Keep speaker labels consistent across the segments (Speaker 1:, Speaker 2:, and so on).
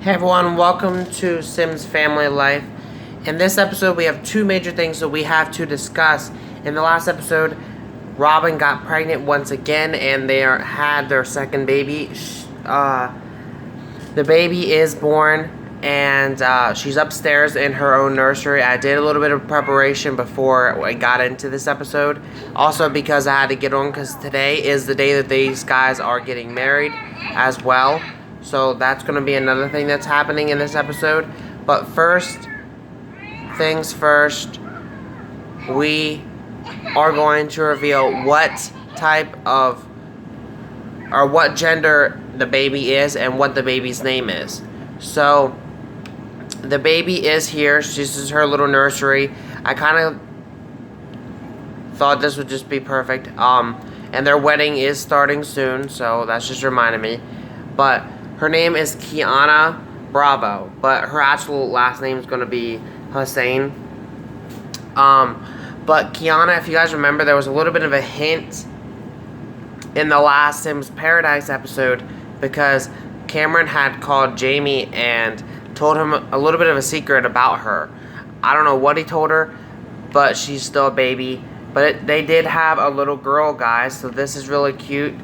Speaker 1: Hey everyone, welcome to Sims Family Life. In this episode, we have two major things that we have to discuss. In the last episode, Robyn got pregnant once again, and they had their second baby. The baby is born, and she's upstairs in her own nursery. I did a little bit of preparation before I got into this episode. Also because I had to get on, because today is the day that these guys are getting married as well. So that's going to be another thing that's happening in this episode. But first things first, we are going to reveal what type of, or what gender the baby is and what the baby's name is. So the baby is here. This is her little nursery. I kind of thought this would just be perfect. And their wedding is starting soon, so that's just reminding me. But her name is Kiana Bravo, but her actual last name is going to be Hussein. But Kiana, if you guys remember, there was a little bit of a hint in the last Sims Paradise episode because Cameron had called Jamie and told him a little bit of a secret about her. I don't know what he told her, but she's still a baby. But they did have a little girl, guys, so this is really cute.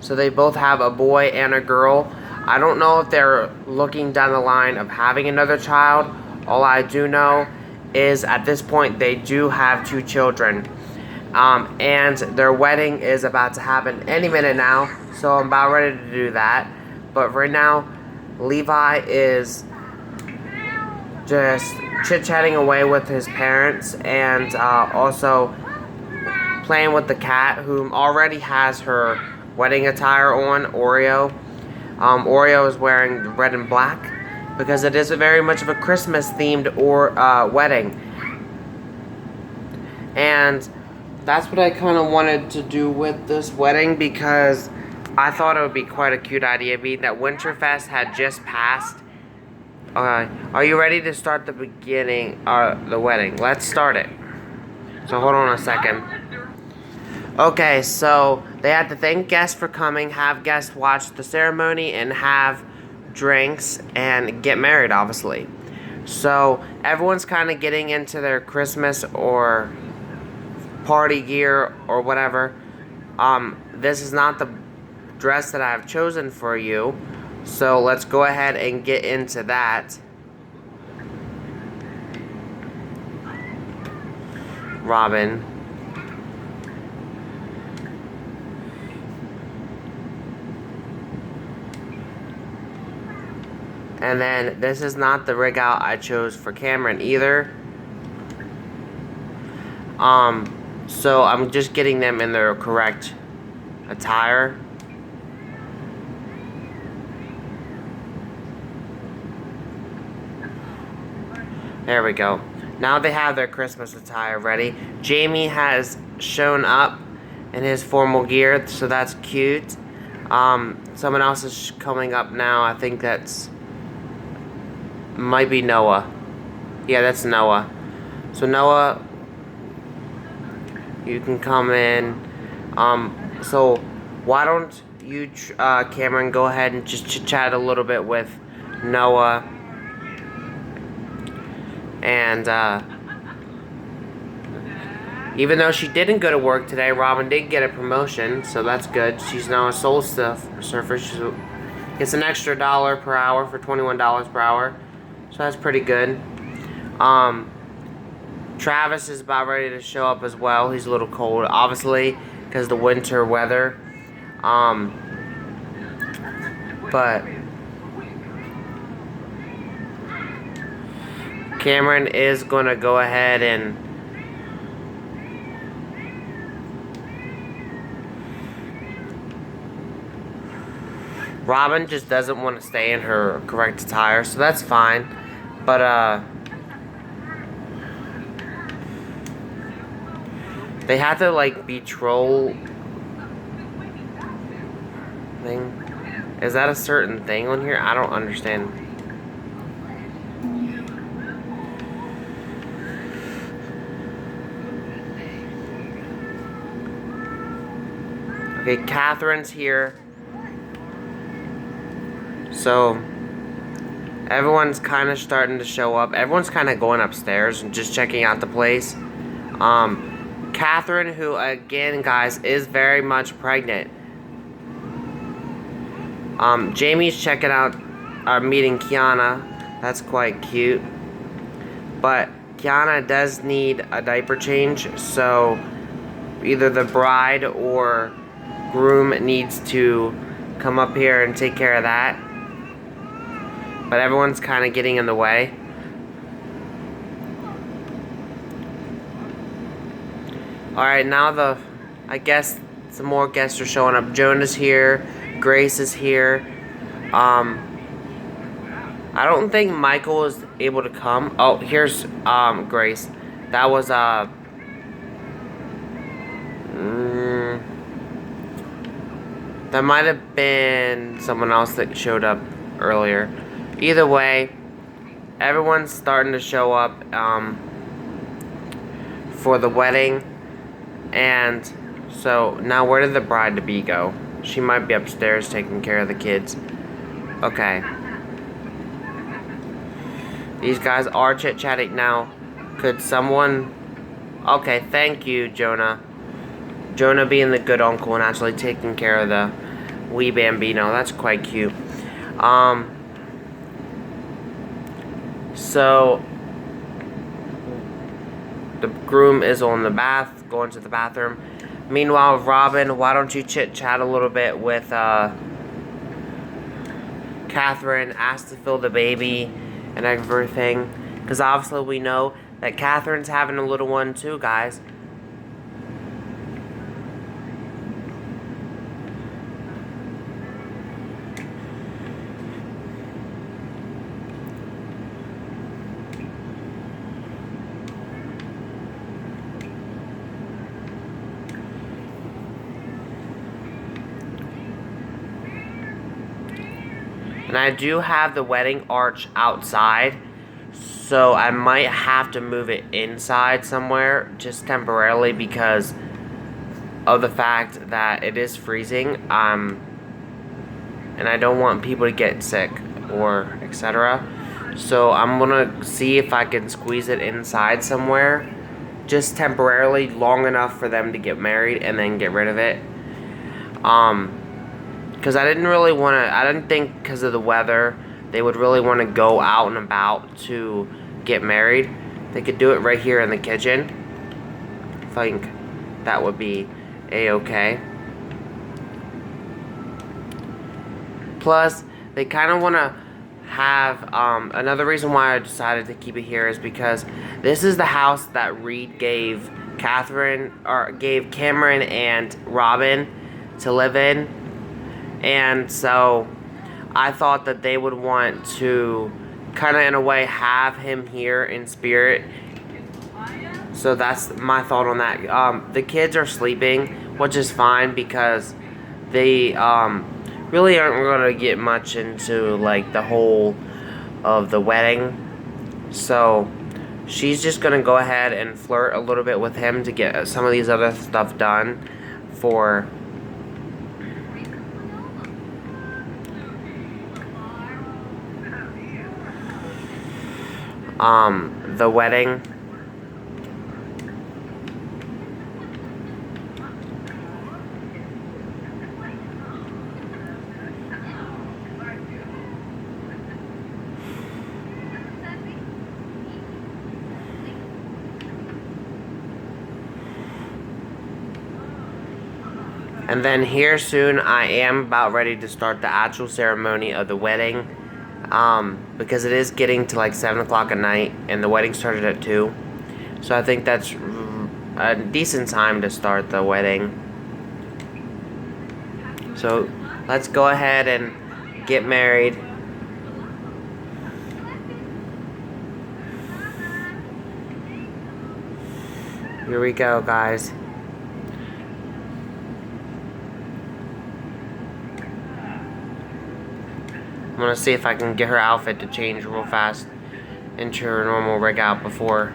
Speaker 1: So they both have a boy and a girl. I don't know if they're looking down the line of having another child. All I do know is at this point they do have two children. And their wedding is about to happen any minute now. So I'm about ready to do that. But right now, Levi is just chit-chatting away with his parents and also playing with the cat, who already has her wedding attire on, Oreo. Oreo is wearing red and black because it is very much of a Christmas-themed wedding. And that's what I kind of wanted to do with this wedding because I thought it would be quite a cute idea, being that Winterfest had just passed. Are you ready to start the beginning, the wedding? Let's start it. So hold on a second. Okay, so they had to thank guests for coming, have guests watch the ceremony, and have drinks, and get married, obviously. So everyone's kind of getting into their Christmas or party gear or whatever. This is not the dress that I have chosen for you, so let's go ahead and get into that. Robyn. And then this is not the rig out I chose for Cameron either. So I'm just getting them in their correct attire. There we go. Now they have their Christmas attire ready. Jamie has shown up in his formal gear, so that's cute. Someone else is coming up now. I think that's might be Noah. Yeah, that's Noah. So Noah, you can come in. So why don't you, Cameron, go ahead and just chit-chat a little bit with Noah. And even though she didn't go to work today, Robyn did get a promotion, so that's good. She's now a soul surfer. She gets an extra $1 per hour for $21 per hour. So that's pretty good. Travis is about ready to show up as well. He's a little cold, obviously, because of the winter weather. But Cameron is going to go ahead and Robyn just doesn't want to stay in her correct attire, so that's fine. But they have to like be troll thing. Is that a certain thing on here? I don't understand. Okay, Catherine's here. So Everyone's kind of starting to show up. Everyone's kind of going upstairs and just checking out the place. Catherine, who again, guys, is very much pregnant. Jamie's checking out, meeting Kiana. That's quite cute. But Kiana does need a diaper change, so either the bride or groom needs to come up here and take care of that. But everyone's kind of getting in the way. Alright, now I guess some more guests are showing up. Jonah's here. Grace is here. I don't think Michael is able to come. Oh, here's Grace. That was that might have been someone else that showed up earlier. Either way, everyone's starting to show up for the wedding. And so now where did the bride-to-be go? She might be upstairs taking care of the kids. Okay. These guys are chit-chatting now. Could someone... Okay, thank you, Jonah. Jonah being the good uncle and actually taking care of the wee bambino. That's quite cute. So the groom is on the going to the bathroom. Meanwhile, Robyn, why don't you chit-chat a little bit with Catherine, asked to fill the baby and everything. Because obviously we know that Catherine's having a little one too, guys. And I do have the wedding arch outside, so I might have to move it inside somewhere, just temporarily, because of the fact that it is freezing, and I don't want people to get sick, or etc. So I'm gonna see if I can squeeze it inside somewhere, just temporarily, long enough for them to get married, and then get rid of it. Because I didn't think because of the weather, they would really want to go out and about to get married. They could do it right here in the kitchen. I think that would be a-okay. Plus, they kind of want to have, another reason why I decided to keep it here is because this is the house that Reed gave Cameron and Robyn to live in. And so I thought that they would want to kind of in a way have him here in spirit. So that's my thought on that. The kids are sleeping, which is fine because they really aren't going to get much into like the whole of the wedding. So she's just going to go ahead and flirt a little bit with him to get some of these other stuff done for the wedding. And then here soon, I am about ready to start the actual ceremony of the wedding. Because it is getting to like 7 o'clock at night, and the wedding started at 2. So I think that's a decent time to start the wedding. So let's go ahead and get married. Here we go, guys. I'm gonna see if I can get her outfit to change real fast into her normal rig out before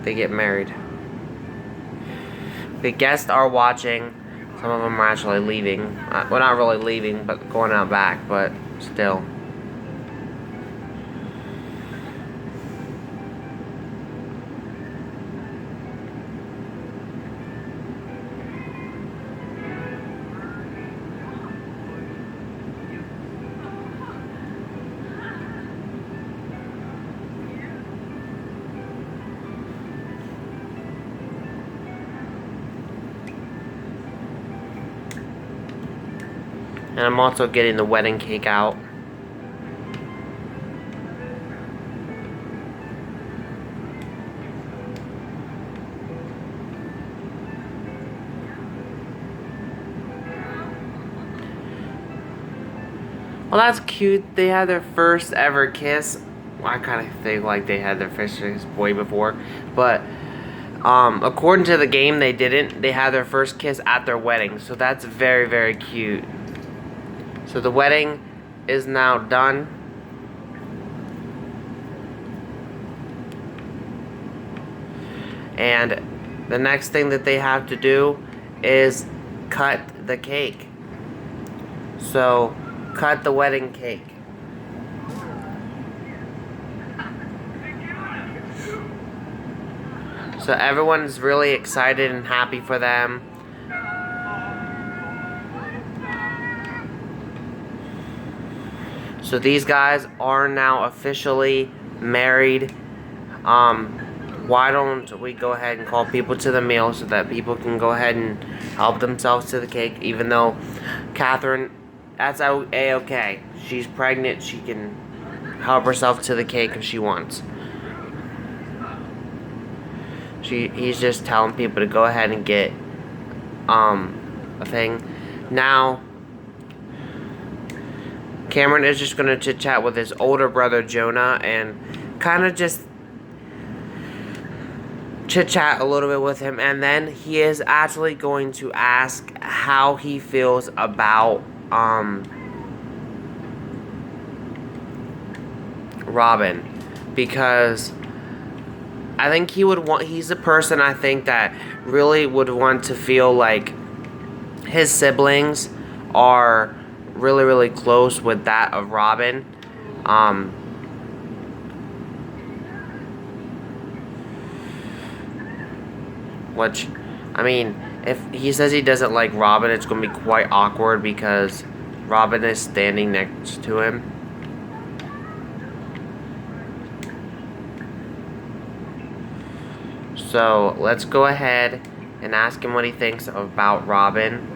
Speaker 1: they get married. The guests are watching. Some of them are actually leaving. Well, not really leaving, but going out back, but still. And I'm also getting the wedding cake out. Well, that's cute. They had their first ever kiss. Well, I kind of think like they had their first kiss way before, but according to the game, they didn't. They had their first kiss at their wedding, so that's very, very cute. So the wedding is now done. And the next thing that they have to do is cut the cake. So, cut the wedding cake. So everyone's really excited and happy for them. So these guys are now officially married. Why don't we go ahead and call people to the meal so that people can go ahead and help themselves to the cake, even though Catherine, that's A-okay. She's pregnant, she can help herself to the cake if she wants. He's just telling people to go ahead and get a thing. Now Cameron is just gonna chit chat with his older brother Jonah and kind of just chit chat a little bit with him, and then he is actually going to ask how he feels about Robyn, because I think he's a person I think that really would want to feel like his siblings are really, really close with that of Robyn. Which, I mean, if he says he doesn't like Robyn, it's going to be quite awkward because Robyn is standing next to him. So, let's go ahead and ask him what he thinks about Robyn.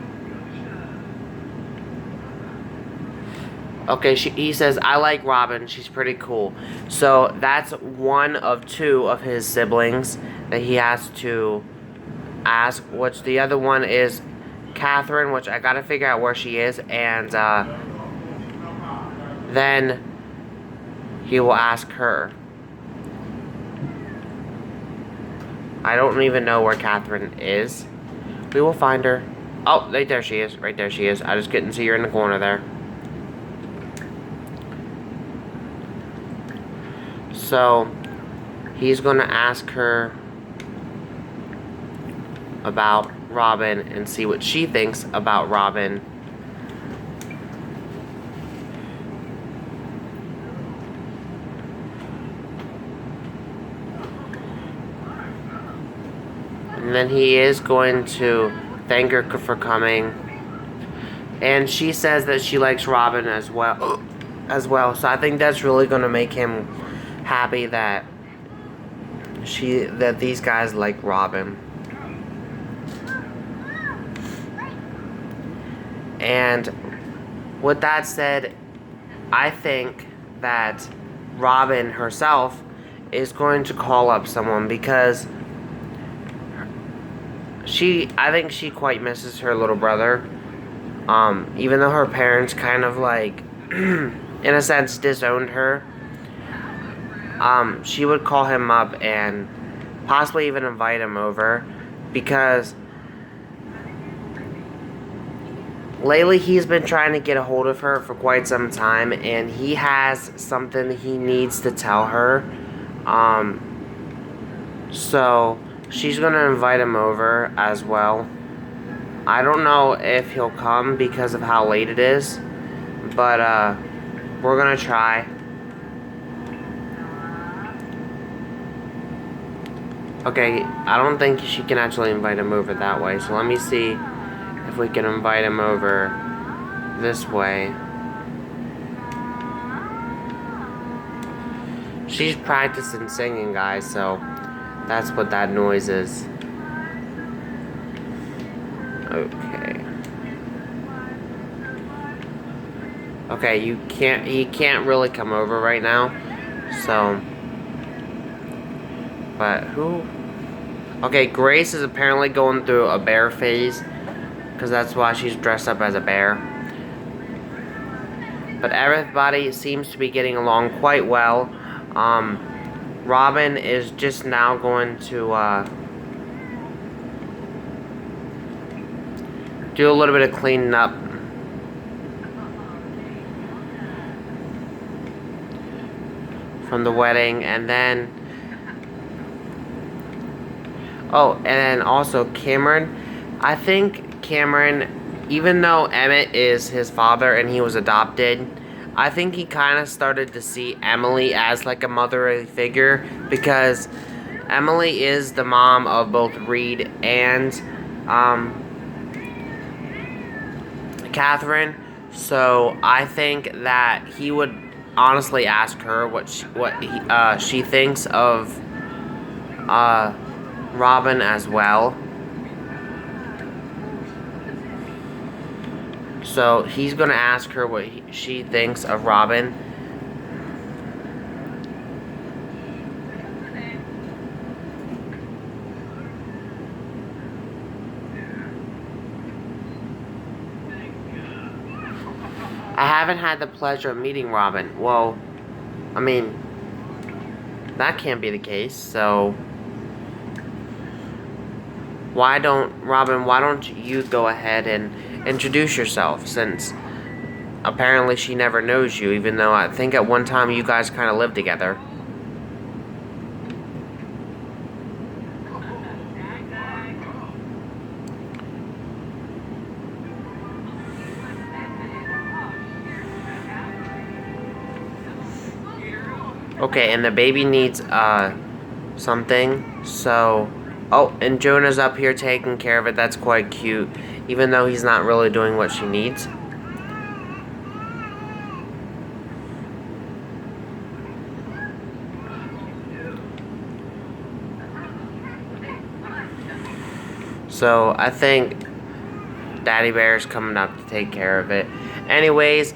Speaker 1: Okay, he says, I like Robyn, she's pretty cool. So, that's one of two of his siblings that he has to ask, which the other one is Catherine, which I gotta figure out where she is, and then he will ask her. I don't even know where Catherine is. We will find her. Oh, right there she is. Right there she is. I just couldn't see her in the corner there. So, he's going to ask her about Robyn and see what she thinks about Robyn. And then he is going to thank her for coming. And she says that she likes Robyn as well. So I think that's really going to make him happy that these guys like Robyn. And with that said, I think that Robyn herself is going to call up someone because I think she quite misses her little brother. Even though her parents kind of like, in a sense, disowned her. She would call him up and possibly even invite him over because lately he's been trying to get a hold of her for quite some time and he has something he needs to tell her. So she's gonna invite him over as well. I don't know if he'll come because of how late it is, but we're gonna try. Okay, I don't think she can actually invite him over that way, so let me see if we can invite him over this way. She's practicing singing, guys, so that's what that noise is. Okay. Okay, he can't really come over right now. So, but who? Okay, Grace is apparently going through a bear phase, because that's why she's dressed up as a bear. But everybody seems to be getting along quite well. Robyn is just now going to do a little bit of cleaning up. From the wedding, and then and then also Cameron. I think Cameron, even though Emmett is his father and he was adopted, I think he kind of started to see Emily as like a motherly figure, because Emily is the mom of both Reed and Catherine. So I think that he would honestly ask her what she thinks of Robyn as well. So he's gonna ask her what she thinks of Robyn. I haven't had the pleasure of meeting Robyn. Well, I mean, that can't be the case, so Robyn, why don't you go ahead and introduce yourself, since apparently she never knows you, even though I think at one time you guys kind of lived together. Okay, and the baby needs something, so and Jonah's up here taking care of it. That's quite cute, even though he's not really doing what she needs. So I think Daddy Bear's coming up to take care of it. Anyways,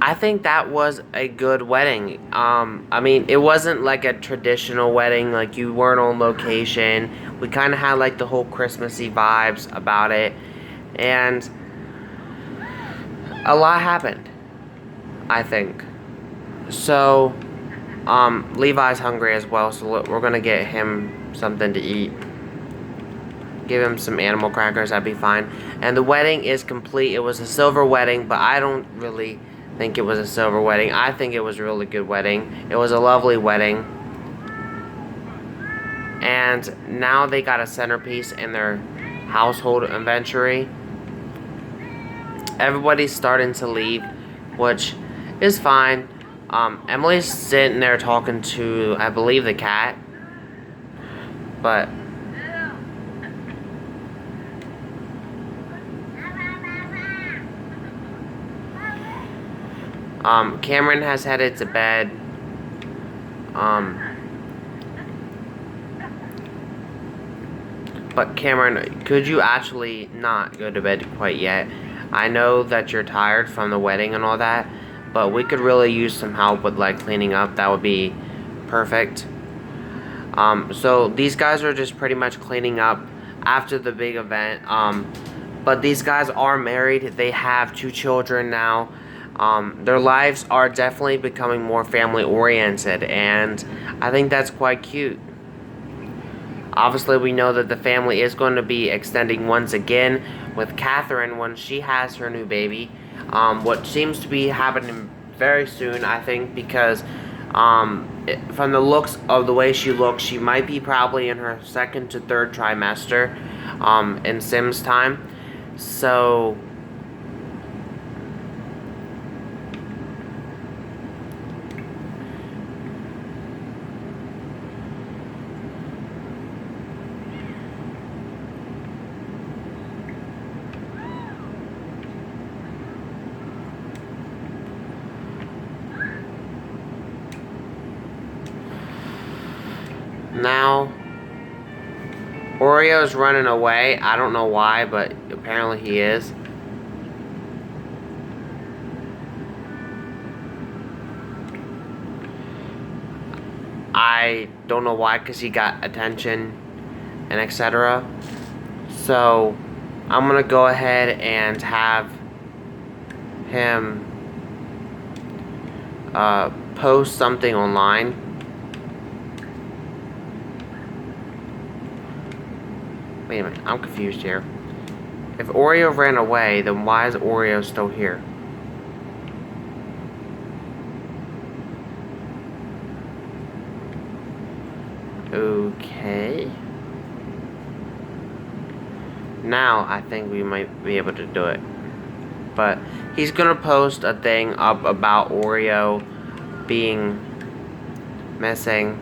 Speaker 1: I think that was a good wedding. I mean, it wasn't like a traditional wedding, like you weren't on location. We kind of had like the whole Christmassy vibes about it, and a lot happened, I think. So, Levi's hungry as well, so we're gonna get him something to eat. Give him some animal crackers, that'd be fine. And the wedding is complete. It was a silver wedding, but I don't really think it was a silver wedding. I think it was a really good wedding. It was a lovely wedding. And now they got a centerpiece in their household inventory. Everybody's starting to leave, which is fine. Emily's sitting there talking to, I believe, the cat. But Cameron has headed to bed. But Cameron, could you actually not go to bed quite yet? I know that you're tired from the wedding and all that, but we could really use some help with like cleaning up. That would be perfect. So these guys are just pretty much cleaning up after the big event. But these guys are married. They have 2 children now. Their lives are definitely becoming more family oriented, and I think that's quite cute. Obviously, we know that the family is going to be extending once again with Catherine when she has her new baby. What seems to be happening very soon, I think, because from the looks of the way she looks, she might be probably in her 2nd to 3rd trimester in Sims time. So now Oreo's running away. I don't know why, but apparently he is. I don't know why, because he got attention and etc. So I'm gonna go ahead and have him post something online. Wait a minute, I'm confused here. If Oreo ran away, then why is Oreo still here? Okay. Now I think we might be able to do it. But he's gonna post a thing up about Oreo being missing.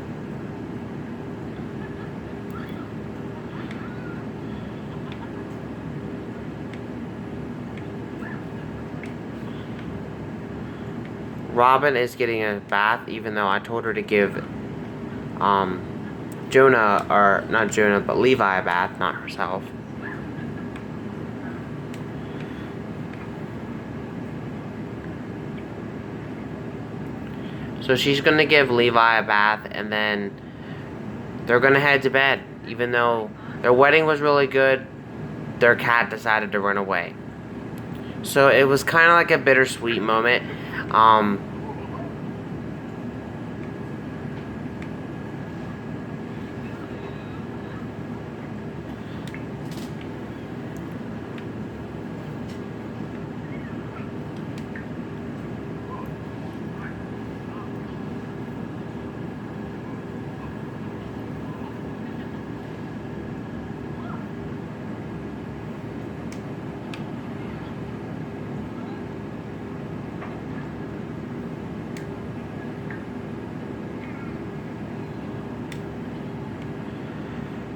Speaker 1: Robyn is getting a bath, even though I told her to give Jonah, or not Jonah, but Levi a bath, not herself. So she's gonna give Levi a bath, and then they're gonna head to bed. Even though their wedding was really good, their cat decided to run away. So it was kind of like a bittersweet moment.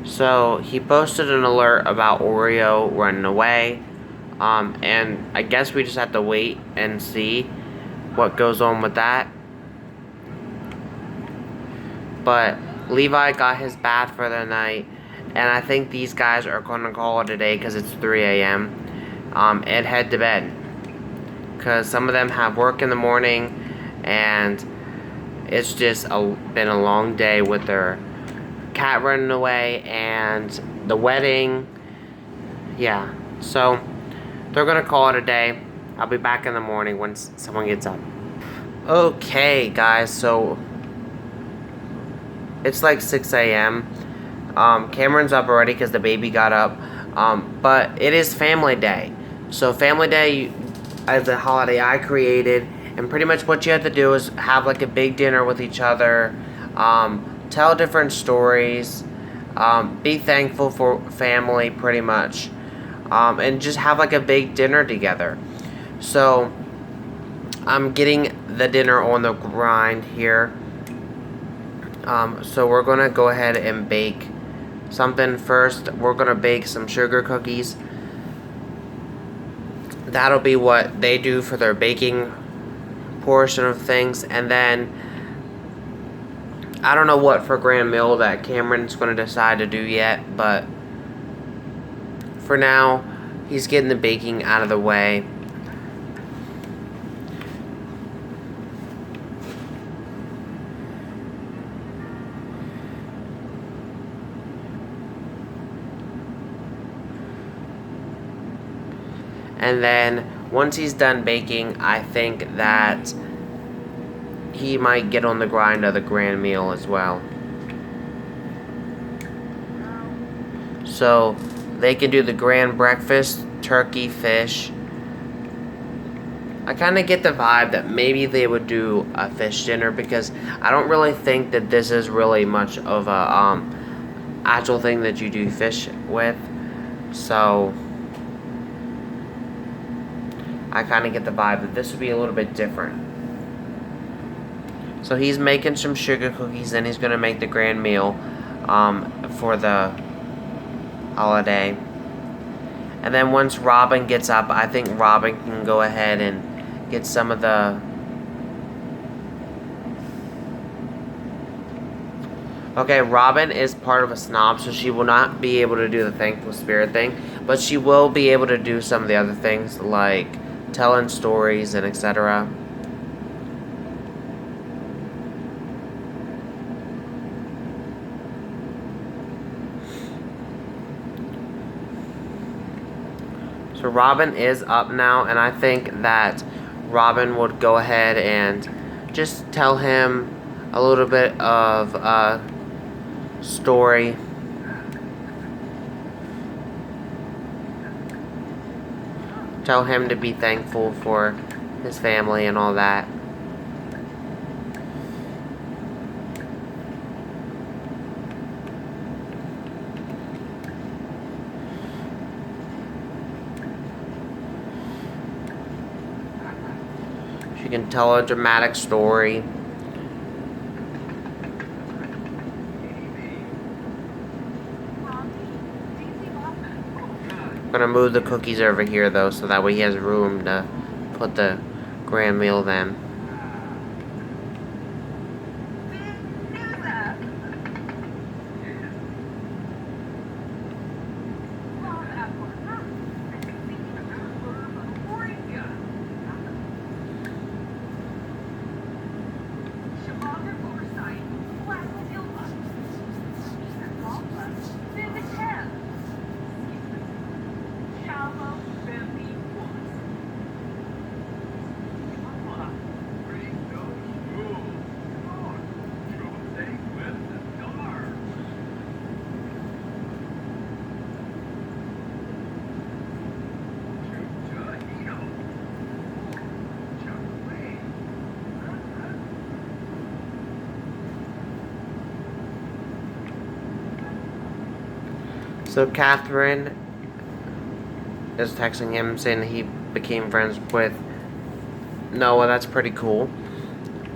Speaker 1: So he posted an alert about Oreo running away, and I guess we just have to wait and see what goes on with that. But Levi got his bath for the night, and I think these guys are going to call it a day because it's 3 a.m. And head to bed, because some of them have work in the morning, and it's just been a long day with their cat running away and the wedding. Yeah, so they're gonna call it a day. I'll be back in the morning once someone gets up. Okay guys, so it's like 6 a.m. Cameron's up already because the baby got up, but it is family day. So family day is a holiday I created, and pretty much what you have to do is have like a big dinner with each other, tell different stories, be thankful for family pretty much, and just have like a big dinner together. So I'm getting the dinner on the grind here. So we're gonna go ahead and bake something first. We're gonna bake some sugar cookies. That'll be what they do for their baking portion of things, and then I don't know what for grand meal that Cameron's going to decide to do yet, but for now, he's getting the baking out of the way. And then, once he's done baking, I think that he might get on the grind of the grand meal as well. So they can do the grand breakfast, turkey, fish. I kind of get the vibe that maybe they would do a fish dinner, because I don't really think that this is really much of a actual thing that you do fish with. So I kind of get the vibe that this would be a little bit different. So he's making some sugar cookies, and he's going to make the grand meal for the holiday. And then once Robyn gets up, I think Robyn can go ahead and get some of the... Okay, Robyn is part of a snob, so she will not be able to do the thankful spirit thing, but she will be able to do some of the other things, like telling stories and etc. So Robyn is up now, and I think that Robyn would go ahead and just tell him a little bit of a story. Tell him to be thankful for his family and all that. She can tell a dramatic story. I'm gonna move the cookies over here though, so that way he has room to put the grand meal then. So Catherine is texting him saying he became friends with Noah. That's pretty cool.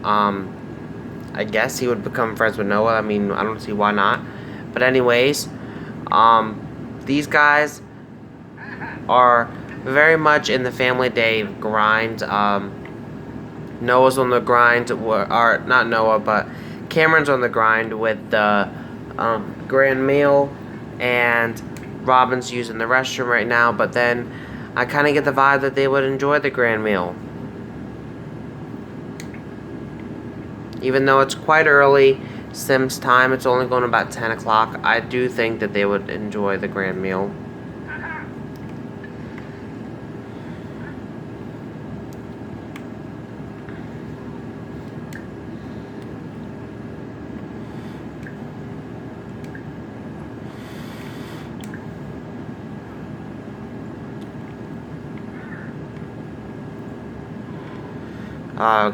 Speaker 1: I guess he would become friends with Noah. I mean, I don't see why not. But anyways, these guys are very much in the Family Day grind. Noah's on the grind, or not Noah, but Cameron's on the grind with the grand meal, and Robyn's using the restroom right now, but then I kind of get the vibe that they would enjoy the grand meal. Even though it's quite early, Sims time, it's only going about 10 o'clock, I do think that they would enjoy the grand meal.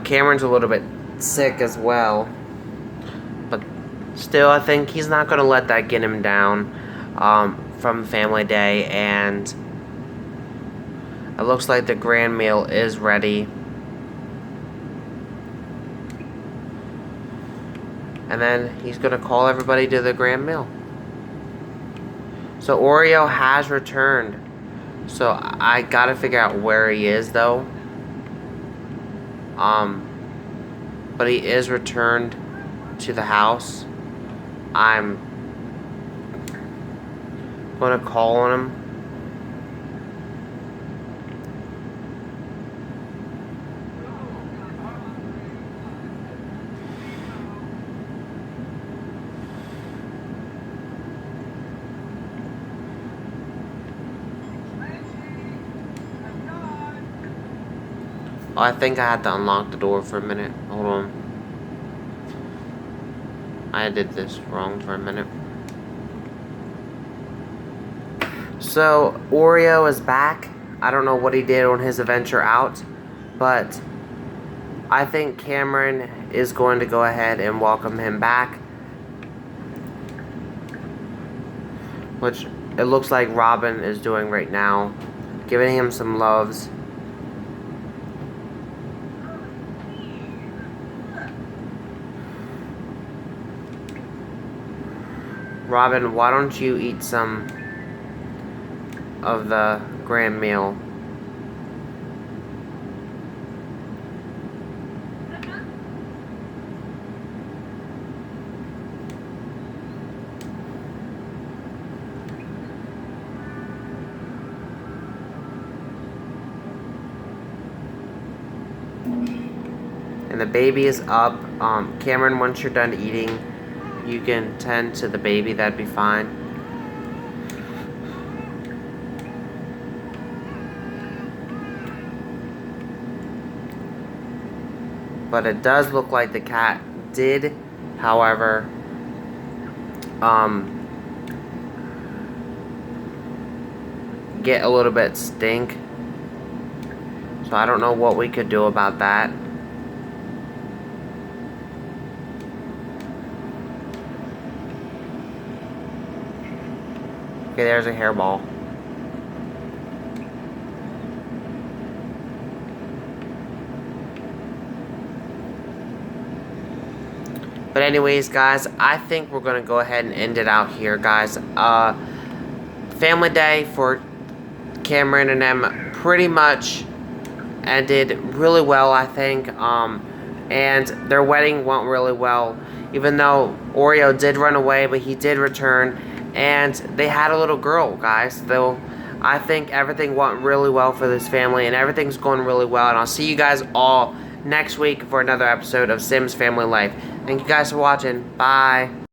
Speaker 1: Cameron's a little bit sick as well, but still, I think he's not going to let that get him down from Family Day, and it looks like the grand meal is ready. And then he's going to call everybody to the grand meal. So Oreo has returned, so I got to figure out where he is though. But he is returned to the house. I'm gonna call on him. Oh, I think I had to unlock the door for a minute. Hold on. I did this wrong for a minute. So, Oreo is back. I don't know what he did on his adventure out, but I think Cameron is going to go ahead and welcome him back. Which it looks like Robyn is doing right now. Giving him some loves. Robyn, why don't you eat some of the grand meal? And the baby is up. Cameron, once you're done eating, you can tend to the baby, that'd be fine. but it does look like the cat did, however, get a little bit stink. So I don't know what we could do about that. Okay, there's a hairball. But anyways, guys, I think we're going to go ahead and end it out here, guys. Family Day for Cameron and them pretty much ended really well, I think. And their wedding went really well. Even though Oreo did run away, but he did return. And they had a little girl, guys. Though I think everything went really well for this family. And everything's going really well. And I'll see you guys all next week for another episode of Sims Family Life. Thank you guys for watching. Bye.